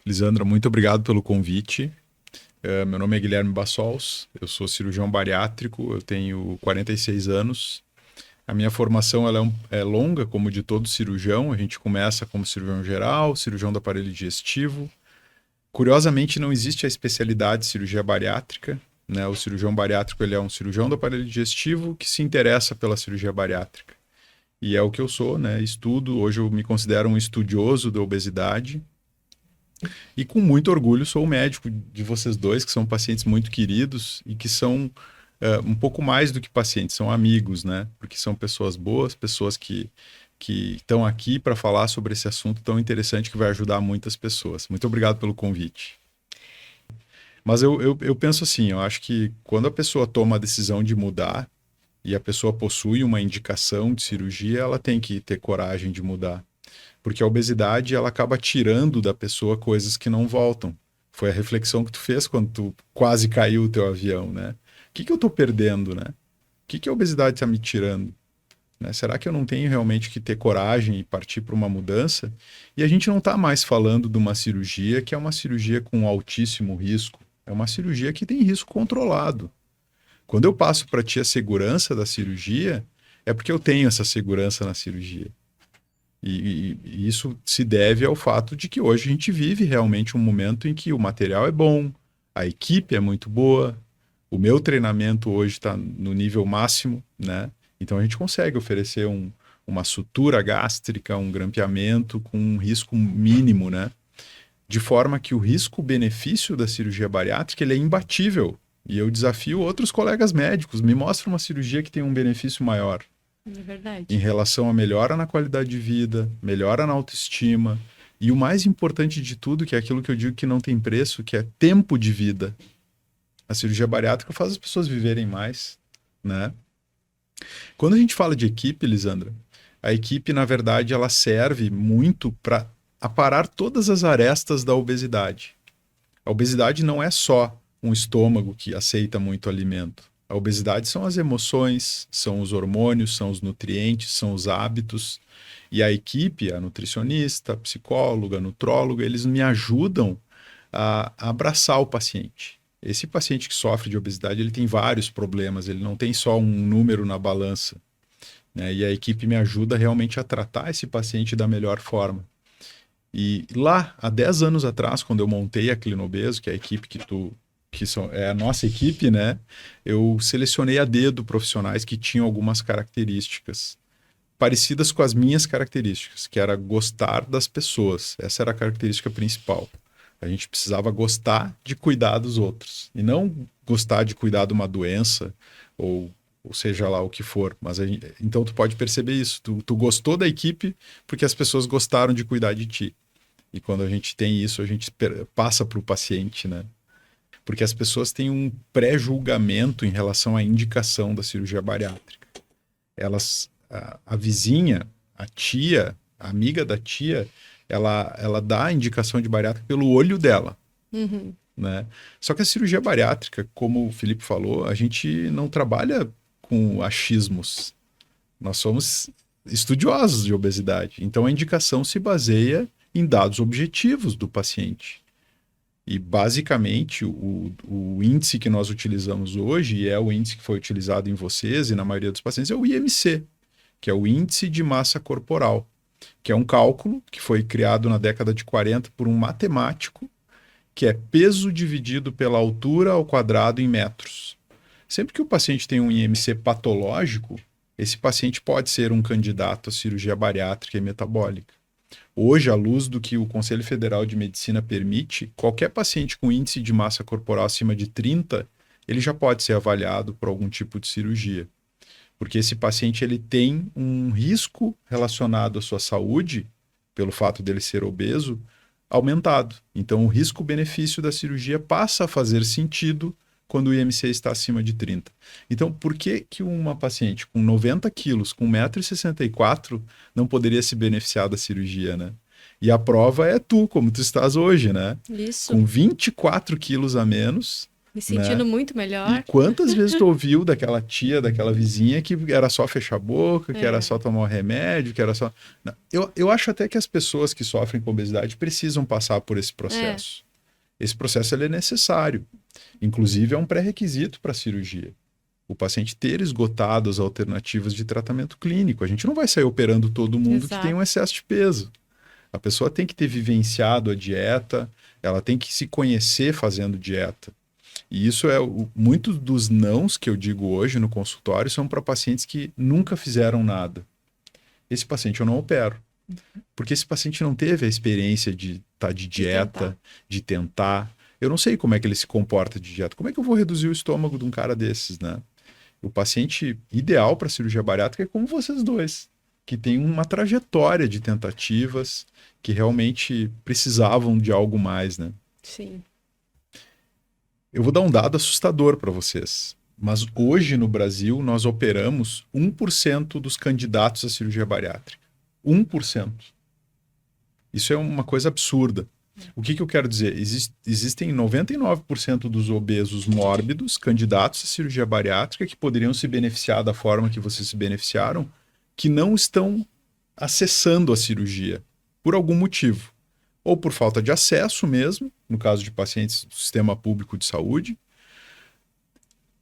Lisandra, muito obrigado pelo convite. Meu nome é Guilherme Bassols, eu sou cirurgião bariátrico, eu tenho 46 anos. A minha formação ela é longa, como de todo cirurgião. A gente começa como cirurgião geral, cirurgião do aparelho digestivo. Curiosamente, não existe a especialidade de cirurgia bariátrica, né? O cirurgião bariátrico ele é um cirurgião do aparelho digestivo que se interessa pela cirurgia bariátrica. E é o que eu sou, né? Estudo, hoje eu me considero um estudioso da obesidade. E com muito orgulho sou o médico de vocês dois, que são pacientes muito queridos e que são um pouco mais do que pacientes, são amigos, né? Porque são pessoas boas, pessoas que estão aqui para falar sobre esse assunto tão interessante que vai ajudar muitas pessoas. Muito obrigado pelo convite. Mas eu penso assim, eu acho que quando a pessoa toma a decisão de mudar e a pessoa possui uma indicação de cirurgia, ela tem que ter coragem de mudar. Porque a obesidade, ela acaba tirando da pessoa coisas que não voltam. Foi a reflexão que tu fez quando tu quase caiu o teu avião, né? O que eu tô perdendo, né? O que a obesidade está me tirando? Né? Será que eu não tenho realmente que ter coragem e partir para uma mudança? E a gente não está mais falando de uma cirurgia que é uma cirurgia com altíssimo risco. É uma cirurgia que tem risco controlado. Quando eu passo para ti a segurança da cirurgia, é porque eu tenho essa segurança na cirurgia. E isso se deve ao fato de que hoje a gente vive realmente um momento em que o material é bom, a equipe é muito boa, o meu treinamento hoje está no nível máximo, né? Então a gente consegue oferecer uma sutura gástrica, um grampeamento com um risco mínimo, né? De forma que o risco-benefício da cirurgia bariátrica ele é imbatível. E eu desafio outros colegas médicos, me mostra uma cirurgia que tem um benefício maior É em verdade. relação à melhora na qualidade de vida, melhora na autoestima e o mais importante de tudo, que é aquilo que eu digo que não tem preço, que é tempo de vida. A cirurgia bariátrica faz as pessoas viverem mais, né? Quando a gente fala de equipe, Lisandra, a equipe, na verdade, ela serve muito para aparar todas as arestas da obesidade. A obesidade não é só um estômago que aceita muito alimento. A obesidade são as emoções, são os hormônios, são os nutrientes, são os hábitos. E a equipe, a nutricionista, a psicóloga, a nutróloga, eles me ajudam a abraçar o paciente. Esse paciente que sofre de obesidade, ele tem vários problemas, ele não tem só um número na balança, né? E a equipe me ajuda realmente a tratar esse paciente da melhor forma. E lá, há 10 anos atrás, quando eu montei a Clinobeso, que é a equipe é a nossa equipe, né? Eu selecionei a dedo profissionais que tinham algumas características parecidas com as minhas características, que era gostar das pessoas. Essa era a característica principal. A gente precisava gostar de cuidar dos outros e não gostar de cuidar de uma doença ou seja lá o que for. Então tu pode perceber isso. Tu gostou da equipe porque as pessoas gostaram de cuidar de ti. E quando a gente tem isso, a gente passa para o paciente, né? Porque as pessoas têm um pré-julgamento em relação à indicação da cirurgia bariátrica. A vizinha, a tia, a amiga da tia, ela dá a indicação de bariátrica pelo olho dela, Uhum. né? Só que a cirurgia bariátrica, como o Felipe falou, a gente não trabalha com achismos. Nós somos estudiosos de obesidade. Então a indicação se baseia em dados objetivos do paciente. E basicamente o índice que nós utilizamos hoje, e é o índice que foi utilizado em vocês e na maioria dos pacientes, é o IMC, que é o índice de massa corporal, que é um cálculo que foi criado na década de 40 por um matemático, que é peso dividido pela altura ao quadrado em metros. Sempre que o paciente tem um IMC patológico, esse paciente pode ser um candidato à cirurgia bariátrica e metabólica. Hoje, à luz do que o Conselho Federal de Medicina permite, qualquer paciente com índice de massa corporal acima de 30, ele já pode ser avaliado por algum tipo de cirurgia. Porque esse paciente ele tem um risco relacionado à sua saúde, pelo fato dele ser obeso, aumentado. Então, o risco-benefício da cirurgia passa a fazer sentido quando o IMC está acima de 30. Então, por que que uma paciente com 90 quilos, com 1,64 m, não poderia se beneficiar da cirurgia, né? E a prova é tu, como tu estás hoje, né? Isso. Com 24 quilos a menos, Me sentindo muito melhor. E quantas vezes tu ouviu daquela tia, daquela vizinha que era só fechar a boca, que era só tomar o remédio, que era só... Não, eu acho até que as pessoas que sofrem com obesidade precisam passar por esse processo. Esse processo ele é necessário. Inclusive é um pré-requisito para a cirurgia. O paciente ter esgotado as alternativas de tratamento clínico. A gente não vai sair operando todo mundo que tem um excesso de peso. A pessoa tem que ter vivenciado a dieta, ela tem que se conhecer fazendo dieta. E isso é muitos dos nãos que eu digo hoje no consultório são para pacientes que nunca fizeram nada. Esse paciente eu não opero. Porque esse paciente não teve a experiência de estar de dieta, de tentar. Eu não sei como é que ele se comporta de dieta. Como é que eu vou reduzir o estômago de um cara desses, né? O paciente ideal para cirurgia bariátrica é como vocês dois, que tem uma trajetória de tentativas, que realmente precisavam de algo mais, né? Sim. Eu vou dar um dado assustador para vocês. Mas hoje no Brasil nós operamos 1% dos candidatos à cirurgia bariátrica. 1%. Isso é uma coisa absurda. O que eu quero dizer? Existem 99% dos obesos mórbidos candidatos à cirurgia bariátrica que poderiam se beneficiar da forma que vocês se beneficiaram, que não estão acessando a cirurgia por algum motivo. Ou por falta de acesso mesmo, no caso de pacientes do sistema público de saúde,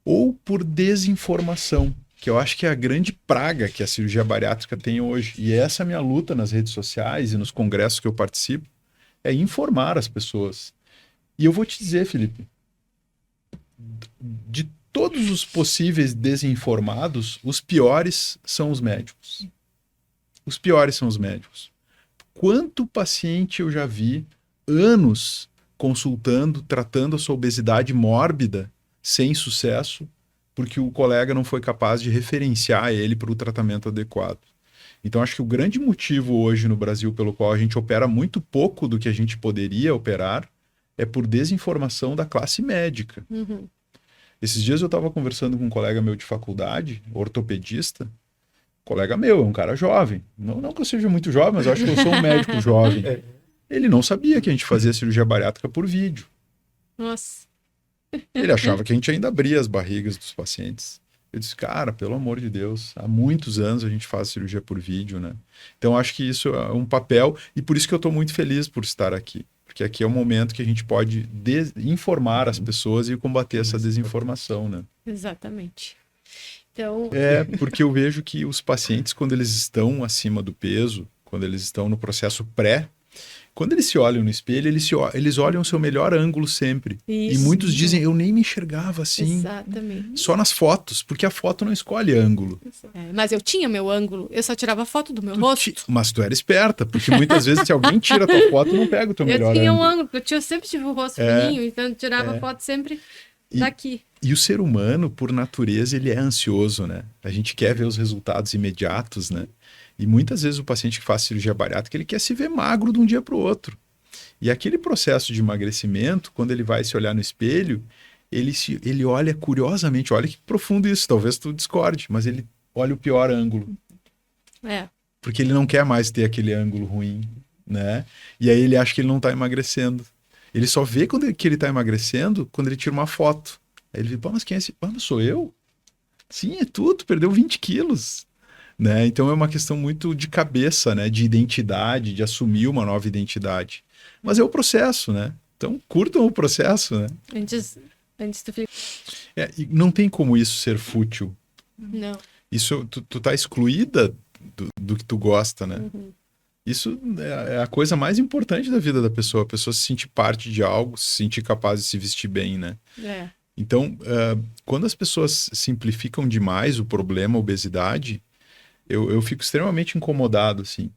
ou por desinformação, que eu acho que é a grande praga que a cirurgia bariátrica tem hoje. E essa é a minha luta nas redes sociais e nos congressos que eu participo, é informar as pessoas. E eu vou te dizer, Felipe, de todos os possíveis desinformados, os piores são os médicos. Os piores são os médicos. Quanto paciente eu já vi anos consultando, tratando a sua obesidade mórbida sem sucesso, porque o colega não foi capaz de referenciar ele para o tratamento adequado. Então, acho que o grande motivo hoje no Brasil pelo qual a gente opera muito pouco do que a gente poderia operar é por desinformação da classe médica. Uhum. Esses dias eu estava conversando com um colega meu de faculdade, ortopedista, colega meu, é um cara jovem. Não que eu seja muito jovem, mas eu acho que eu sou um médico jovem. Ele não sabia que a gente fazia cirurgia bariátrica por vídeo. Nossa. Ele achava que a gente ainda abria as barrigas dos pacientes. Eu disse, cara, pelo amor de Deus, há muitos anos a gente faz cirurgia por vídeo, né? Então, acho que isso é um papel, e por isso que eu estou muito feliz por estar aqui. Porque aqui é o momento que a gente pode informar as pessoas e combater essa desinformação, né? Exatamente. Então... porque eu vejo que os pacientes, quando eles estão acima do peso, quando eles estão no processo pré, quando eles se olham no espelho, eles olham o seu melhor ângulo sempre. Isso. E muitos dizem, eu nem me enxergava assim. Exatamente. Só nas fotos, porque a foto não escolhe ângulo. Mas eu tinha meu ângulo, eu só tirava foto do meu rosto. Mas tu era esperta, porque muitas vezes se alguém tira a tua foto, não pega o teu melhor ângulo. Eu tinha um ângulo, porque eu sempre tive o rosto fininho, então eu tirava foto sempre daqui. E o ser humano, por natureza, ele é ansioso, né? A gente quer ver os resultados imediatos, né? E muitas vezes o paciente que faz cirurgia bariátrica, ele quer se ver magro de um dia para o outro. E aquele processo de emagrecimento, quando ele vai se olhar no espelho, ele olha curiosamente, olha que profundo isso, talvez tu discorde, mas ele olha o pior ângulo. Porque ele não quer mais ter aquele ângulo ruim, né? E aí ele acha que ele não está emagrecendo. Ele só vê que ele está emagrecendo quando ele tira uma foto. Aí ele vê, mas quem é esse? Mas sou eu? Sim, é tu perdeu 20 quilos. Né? Então é uma questão muito de cabeça, né? De identidade, de assumir uma nova identidade. Mas é o processo, né? Então curtam o processo, né? Antes tu fica... E não tem como isso ser fútil. Não. Isso, tu tá excluída do que tu gosta, né? Uhum. Isso é a coisa mais importante da vida da pessoa. A pessoa se sentir parte de algo, se sentir capaz de se vestir bem, né? Então, quando as pessoas simplificam demais o problema, a obesidade, eu fico extremamente incomodado, assim.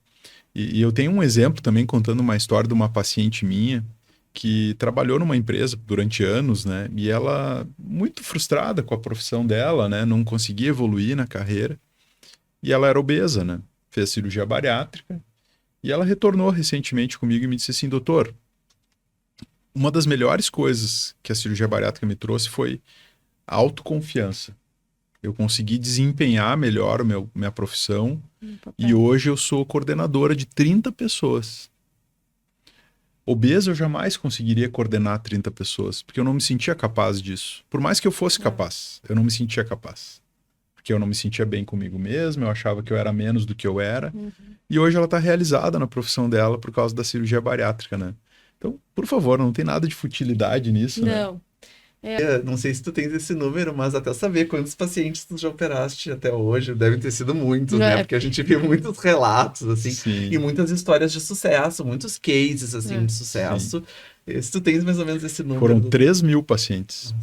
E eu tenho um exemplo também, contando uma história de uma paciente minha que trabalhou numa empresa durante anos, né? E ela, muito frustrada com a profissão dela, né? Não conseguia evoluir na carreira. E ela era obesa, né? Fez cirurgia bariátrica. E ela retornou recentemente comigo e me disse assim, doutor, uma das melhores coisas que a cirurgia bariátrica me trouxe foi a autoconfiança. Eu consegui desempenhar melhor minha profissão e hoje eu sou coordenadora de 30 pessoas. Obeso, eu jamais conseguiria coordenar 30 pessoas, porque eu não me sentia capaz disso. Por mais que eu fosse capaz, eu não me sentia capaz. Porque eu não me sentia bem comigo mesmo, eu achava que eu era menos do que eu era. E hoje ela está realizada na profissão dela por causa da cirurgia bariátrica, né? Então, por favor, não tem nada de futilidade nisso, né? Não. Não sei se tu tens esse número, mas até saber quantos pacientes tu já operaste até hoje, devem ter sido muitos, né? Porque a gente vê muitos relatos, assim, Sim. e muitas histórias de sucesso, muitos cases, assim, de sucesso. Se tu tens mais ou menos esse número... Foram 3.000 pacientes.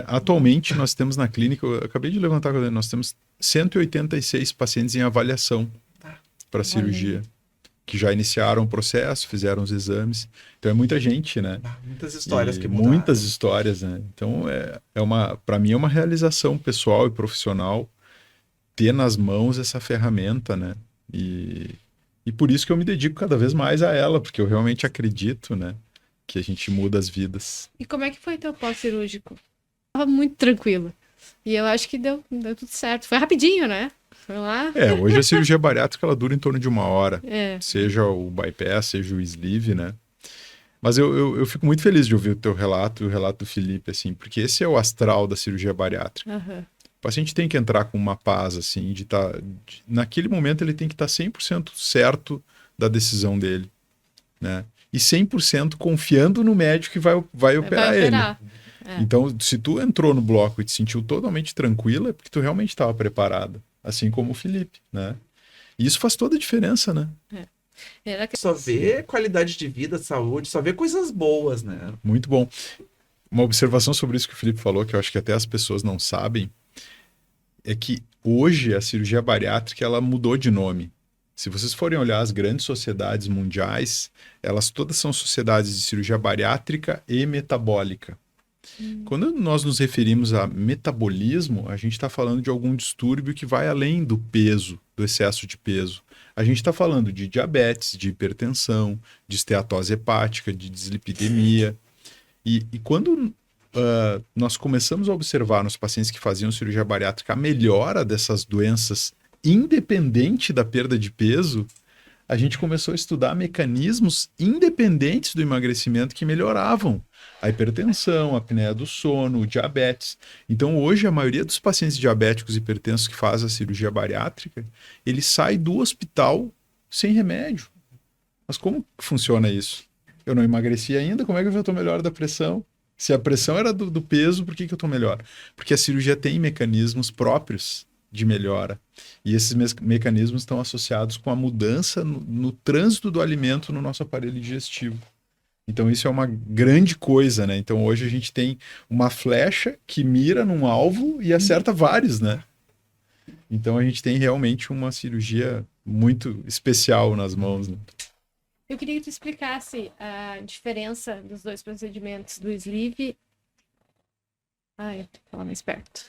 Atualmente, nós temos na clínica, eu acabei de levantar, nós temos 186 pacientes em avaliação para cirurgia, que já iniciaram o processo, fizeram os exames. Então é muita gente, né? Muitas histórias que mudaram. Muitas histórias, né? Então para mim é uma realização pessoal e profissional ter nas mãos essa ferramenta, né? E por isso que eu me dedico cada vez mais a ela, porque eu realmente acredito, né? Que a gente muda as vidas. E como é que foi teu pós-cirúrgico? Tava muito tranquilo. E eu acho que deu tudo certo. Foi rapidinho, né? Foi lá. Hoje a cirurgia bariátrica ela dura em torno de 1 hora. É. Seja o bypass, seja o sleeve, né? Mas eu fico muito feliz de ouvir o teu relato e o relato do Felipe, assim, porque esse é o astral da cirurgia bariátrica. Uhum. O paciente tem que entrar com uma paz, assim, naquele momento ele tem que estar 100% certo da decisão dele, né? E 100% confiando no médico que vai operar ele. Então, se tu entrou no bloco e te sentiu totalmente tranquila, é porque tu realmente estava preparada, assim como o Felipe, né? E isso faz toda a diferença, né? Só vê qualidade de vida, saúde, só vê coisas boas, né? Muito bom. Uma observação sobre isso que o Felipe falou, que eu acho que até as pessoas não sabem, é que hoje a cirurgia bariátrica ela mudou de nome. Se vocês forem olhar as grandes sociedades mundiais, elas todas são sociedades de cirurgia bariátrica e metabólica. Quando nós nos referimos a metabolismo, a gente está falando de algum distúrbio que vai além do peso, do excesso de peso. A gente está falando de diabetes, de hipertensão, de esteatose hepática, de dislipidemia. E quando nós começamos a observar nos pacientes que faziam cirurgia bariátrica a melhora dessas doenças independente da perda de peso, a gente começou a estudar mecanismos independentes do emagrecimento que melhoravam a hipertensão, a apneia do sono, o diabetes. Então, hoje, a maioria dos pacientes diabéticos e hipertensos que fazem a cirurgia bariátrica, ele sai do hospital sem remédio. Mas como funciona isso? Eu não emagreci ainda, como é que eu já estou melhor da pressão? Se a pressão era do peso, por que eu estou melhor? Porque a cirurgia tem mecanismos próprios de melhora. E esses mecanismos estão associados com a mudança no trânsito do alimento no nosso aparelho digestivo. Então isso é uma grande coisa, né? Então hoje a gente tem uma flecha que mira num alvo e acerta vários, né? Então a gente tem realmente uma cirurgia muito especial nas mãos, né? Eu queria que tu explicasse a diferença dos dois procedimentos, do sleeve... Ai, tô falando mais perto.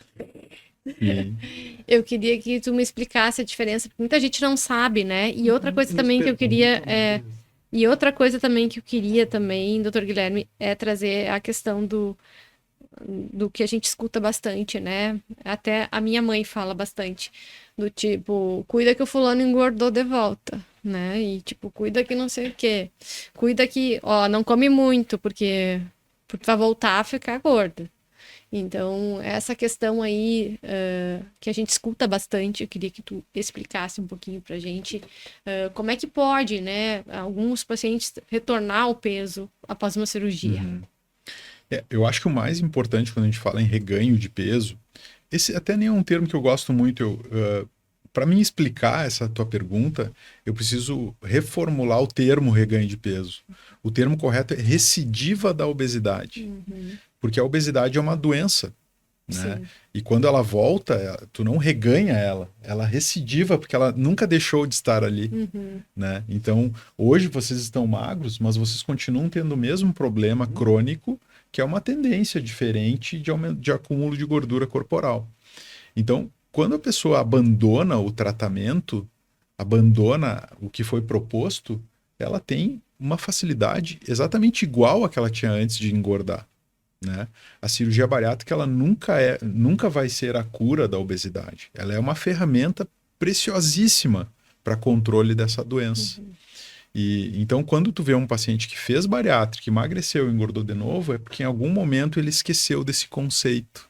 Eu queria que tu me explicasse a diferença, porque muita gente não sabe, né? E outra coisa também que eu queria... E outra coisa também que eu queria também, doutor Guilherme, é trazer a questão do que a gente escuta bastante, né? Até a minha mãe fala bastante, do tipo, cuida que o fulano engordou de volta, né? E tipo, cuida que não sei o quê. Cuida que, ó, não come muito, porque vai voltar a ficar gorda. Então, essa questão aí que a gente escuta bastante, eu queria que tu explicasse um pouquinho pra gente como é que pode, né, alguns pacientes retornar ao peso após uma cirurgia. Eu acho que o mais importante quando a gente fala em reganho de peso, esse até nem é um termo que eu gosto muito. Para mim explicar essa tua pergunta, eu preciso reformular o termo reganho de peso. O termo correto é recidiva da obesidade. Porque a obesidade é uma doença, né? E quando ela volta, tu não reganha ela recidiva, porque ela nunca deixou de estar ali, né? Então, hoje vocês estão magros, mas vocês continuam tendo o mesmo problema crônico, que é uma tendência diferente de acúmulo de gordura corporal. Então, quando a pessoa abandona o tratamento, abandona o que foi proposto, ela tem uma facilidade exatamente igual à que ela tinha antes de engordar, né? A cirurgia bariátrica ela nunca vai ser a cura da obesidade. Ela é uma ferramenta preciosíssima para controle dessa doença. E então, quando tu vê um paciente que fez bariátrica, emagreceu, engordou de novo, é porque em algum momento ele esqueceu desse conceito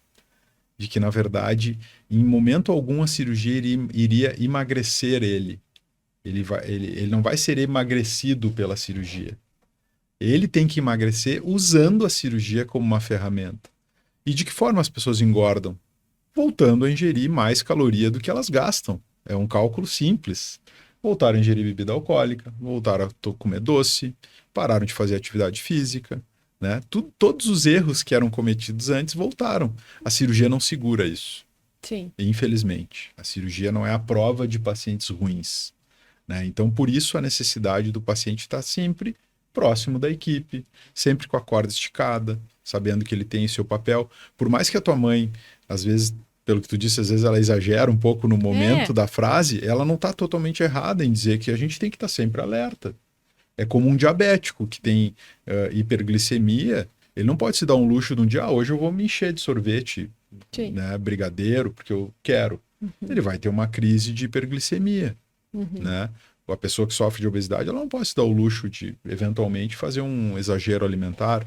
de que, na verdade, em momento algum a cirurgia iria emagrecer ele. Ele não vai ser emagrecido pela cirurgia. Ele tem que emagrecer usando a cirurgia como uma ferramenta. E de que forma as pessoas engordam? Voltando a ingerir mais caloria do que elas gastam. É um cálculo simples. Voltaram a ingerir bebida alcoólica, voltaram a comer doce, pararam de fazer atividade física, né? Todos os erros que eram cometidos antes voltaram. A cirurgia não segura isso. Sim. Infelizmente. A cirurgia não é a prova de pacientes ruins, né? Então, por isso, a necessidade do paciente estar sempre próximo da equipe, sempre com a corda esticada, sabendo que ele tem seu papel. Por mais que a tua mãe, às vezes, pelo que tu disse, às vezes ela exagera um pouco no momento da frase, ela não está totalmente errada em dizer que a gente tem que estar sempre alerta. É como um diabético que tem hiperglicemia, ele não pode se dar um luxo de um dia, hoje eu vou me encher de sorvete, né, brigadeiro, porque eu quero. Ele vai ter uma crise de hiperglicemia, né? A pessoa que sofre de obesidade, ela não pode se dar o luxo de, eventualmente, fazer um exagero alimentar,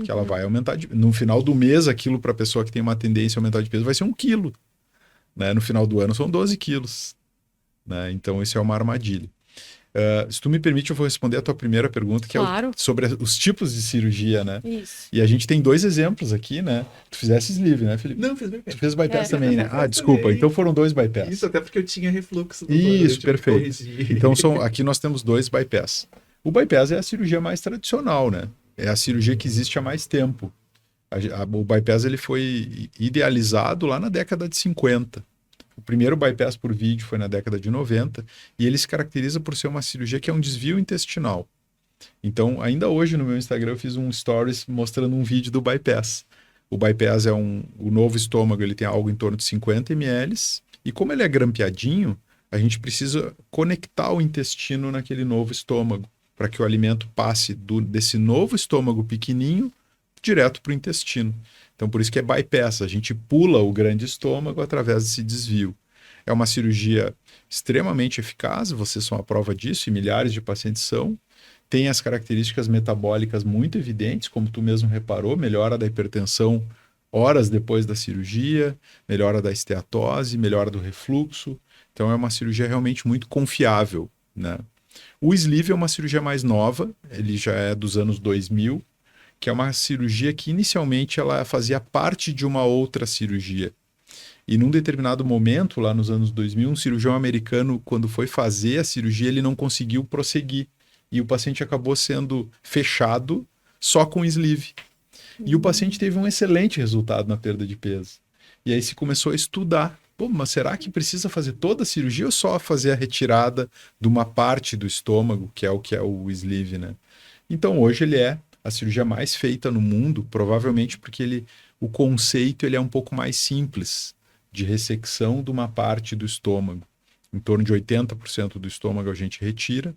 que ela vai aumentar. No final do mês, aquilo para a pessoa que tem uma tendência a aumentar de peso vai ser 1 quilo. Né? No final do ano, são 12 quilos. Né? Então, isso é uma armadilha. Se tu me permite, eu vou responder a tua primeira pergunta, que claro. É sobre os tipos de cirurgia, né? Isso. E a gente tem 2 exemplos aqui, né? Tu fizesse sleeve, né, Felipe? Não, fiz bypass. Tu fez bypass também, né? Desculpa. Também. Então foram 2 bypass. Isso, até porque eu tinha refluxo. Isso, perfeito. Então, aqui nós temos 2 bypass. O bypass é a cirurgia mais tradicional, né? É a cirurgia que existe há mais tempo. O bypass ele foi idealizado lá na década de 50. O primeiro bypass por vídeo foi na década de 90 e ele se caracteriza por ser uma cirurgia que é um desvio intestinal. Então, ainda hoje no meu Instagram eu fiz um stories mostrando um vídeo do bypass. O bypass o novo estômago, ele tem algo em torno de 50 ml e como ele é grampeadinho, a gente precisa conectar o intestino naquele novo estômago para que o alimento passe desse novo estômago pequenininho direto para o intestino. Então, por isso que é bypass, a gente pula o grande estômago através desse desvio. É uma cirurgia extremamente eficaz, vocês são a prova disso, e milhares de pacientes são. Tem as características metabólicas muito evidentes, como tu mesmo reparou, melhora da hipertensão horas depois da cirurgia, melhora da esteatose, melhora do refluxo. Então, é uma cirurgia realmente muito confiável, né? O sleeve é uma cirurgia mais nova, ele já é dos anos 2000, que é uma cirurgia que inicialmente ela fazia parte de uma outra cirurgia. E num determinado momento, lá nos anos 2000, um cirurgião americano, quando foi fazer a cirurgia, ele não conseguiu prosseguir. E o paciente acabou sendo fechado só com sleeve. E o paciente teve um excelente resultado na perda de peso. E aí se começou a estudar. Pô, mas será que precisa fazer toda a cirurgia ou só fazer a retirada de uma parte do estômago, que é o sleeve, né? Então hoje ele é a cirurgia mais feita no mundo, provavelmente porque o conceito ele é um pouco mais simples, de ressecção de uma parte do estômago. Em torno de 80% do estômago a gente retira.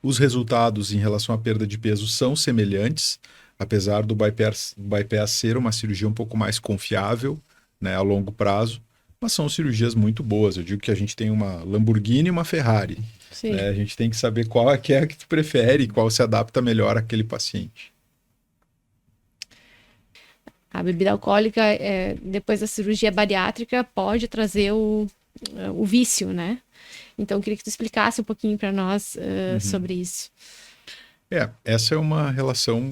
Os resultados em relação à perda de peso são semelhantes, apesar do bypass ser uma cirurgia um pouco mais confiável, né, a longo prazo, mas são cirurgias muito boas. Eu digo que a gente tem uma Lamborghini e uma Ferrari. Né? A gente tem que saber qual é que tu prefere e qual se adapta melhor àquele paciente. A bebida alcoólica, depois da cirurgia bariátrica, pode trazer o vício, né? Então, eu queria que tu explicasse um pouquinho para nós sobre isso. Essa é uma relação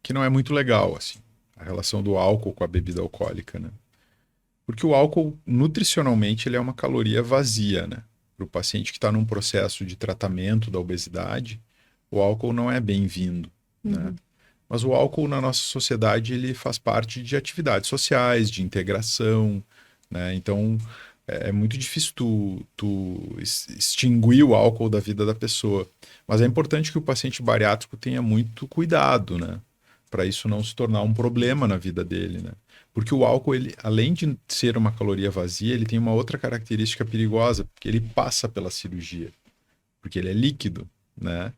que não é muito legal, assim. A relação do álcool com a bebida alcoólica, né? Porque o álcool, nutricionalmente, ele é uma caloria vazia, né? Para o paciente que está num processo de tratamento da obesidade, o álcool não é bem-vindo, né? Mas o álcool na nossa sociedade ele faz parte de atividades sociais, de integração, né? Então é muito difícil tu extinguir o álcool da vida da pessoa. Mas é importante que o paciente bariátrico tenha muito cuidado, né? Para isso não se tornar um problema na vida dele, né? Porque o álcool, ele, além de ser uma caloria vazia, ele tem uma outra característica perigosa, porque ele passa pela cirurgia, porque ele é líquido, né?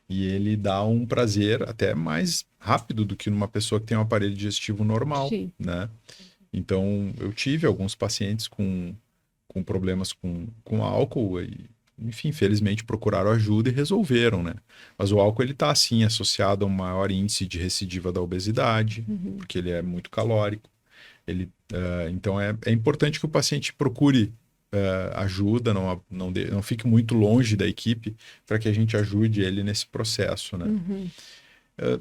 E ele dá um prazer até mais rápido do que numa pessoa que tem um aparelho digestivo normal, né? Então, eu tive alguns pacientes com problemas com álcool enfim, felizmente procuraram ajuda e resolveram, né? Mas o álcool, ele tá, assim, associado a um maior índice de recidiva da obesidade, porque ele é muito calórico. Então, é importante que o paciente procure ajuda, não fique muito longe da equipe para que a gente ajude ele nesse processo, né?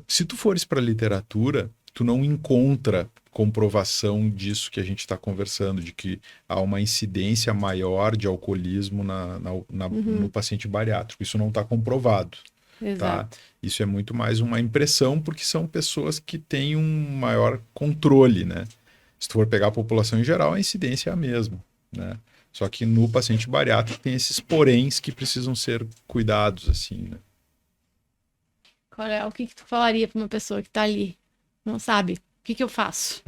Se tu fores para a literatura, tu não encontra comprovação disso que a gente está conversando, de que há uma incidência maior de alcoolismo no paciente bariátrico. Isso não está comprovado. Tá? Exato. Isso é muito mais uma impressão, porque são pessoas que têm um maior controle, né? Se tu for pegar a população em geral, a incidência é a mesma, né? Só que no paciente bariátrico tem esses poréns que precisam ser cuidados, assim, né? Qual é o que tu falaria para uma pessoa que tá ali? Não sabe. O que eu faço?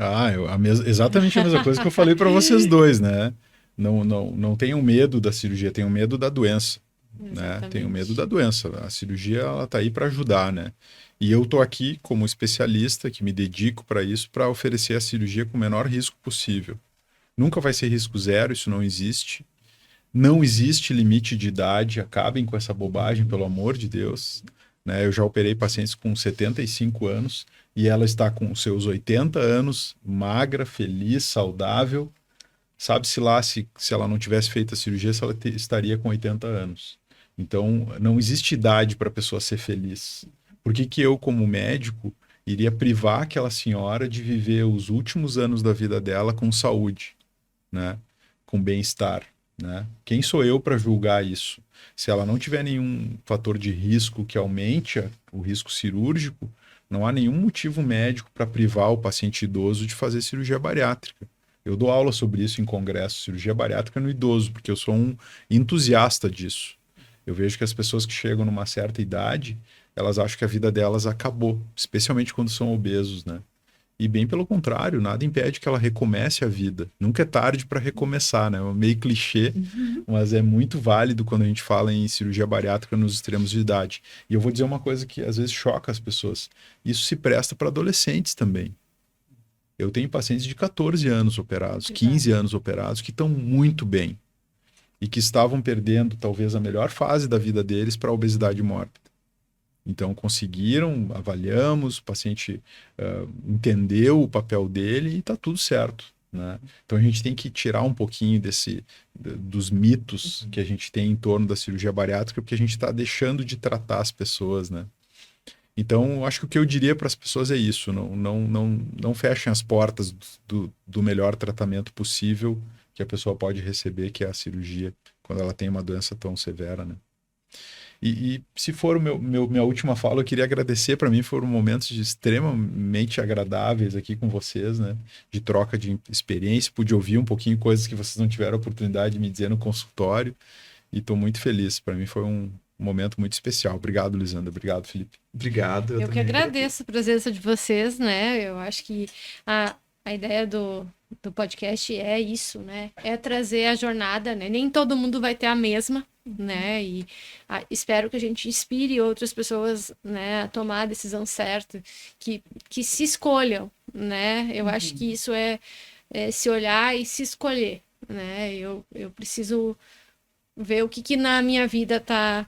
Exatamente a mesma coisa que eu falei para vocês dois, né? Não tenham medo da cirurgia, tenham medo da doença, né? Tenham medo da doença. A cirurgia, ela tá aí para ajudar, né? E eu tô aqui como especialista que me dedico para isso, para oferecer a cirurgia com o menor risco possível. Nunca vai ser risco zero, isso não existe. Não existe limite de idade, acabem com essa bobagem, pelo amor de Deus. Né? Eu já operei pacientes com 75 anos e ela está com seus 80 anos, magra, feliz, saudável. Sabe-se lá se ela não tivesse feito a cirurgia, se ela estaria com 80 anos. Então, não existe idade para a pessoa ser feliz. Por que eu, como médico, iria privar aquela senhora de viver os últimos anos da vida dela com saúde, né? Com bem-estar? Né? Quem sou eu para julgar isso? Se ela não tiver nenhum fator de risco que aumente o risco cirúrgico, não há nenhum motivo médico para privar o paciente idoso de fazer cirurgia bariátrica. Eu dou aula sobre isso em congresso, cirurgia bariátrica no idoso, porque eu sou um entusiasta disso. Eu vejo que as pessoas que chegam numa certa idade, elas acham que a vida delas acabou, especialmente quando são obesos, né? E bem pelo contrário, nada impede que ela recomece a vida. Nunca é tarde para recomeçar, né? É meio clichê, mas é muito válido quando a gente fala em cirurgia bariátrica nos extremos de idade. E eu vou dizer uma coisa que às vezes choca as pessoas. Isso se presta para adolescentes também. Eu tenho pacientes de 14 anos operados, 15 anos operados, que estão muito bem. E que estavam perdendo talvez a melhor fase da vida deles para a obesidade mórbida. Então, conseguiram, avaliamos, o paciente entendeu o papel dele e está tudo certo. Né? Então, a gente tem que tirar um pouquinho dos mitos que a gente tem em torno da cirurgia bariátrica, porque a gente está deixando de tratar as pessoas. Né? Então, acho que o que eu diria para as pessoas é isso: não fechem as portas do melhor tratamento possível que a pessoa pode receber, que é a cirurgia, quando ela tem uma doença tão severa. Né? E se for minha última fala, eu queria agradecer. Para mim foram momentos extremamente agradáveis aqui com vocês, né? De troca de experiência, pude ouvir um pouquinho coisas que vocês não tiveram a oportunidade de me dizer no consultório e estou muito feliz. Para mim foi um momento muito especial. Obrigado, Lisandra. Obrigado, Felipe. Obrigado. Eu que agradeço a presença de vocês, né? Eu acho que a ideia do podcast é isso, né? É trazer a jornada, né? Nem todo mundo vai ter a mesma, né? E espero que a gente inspire outras pessoas, né, a tomar a decisão certa, que se escolham, né? Eu acho que isso é se olhar e se escolher, né? Eu preciso ver o que na minha vida tá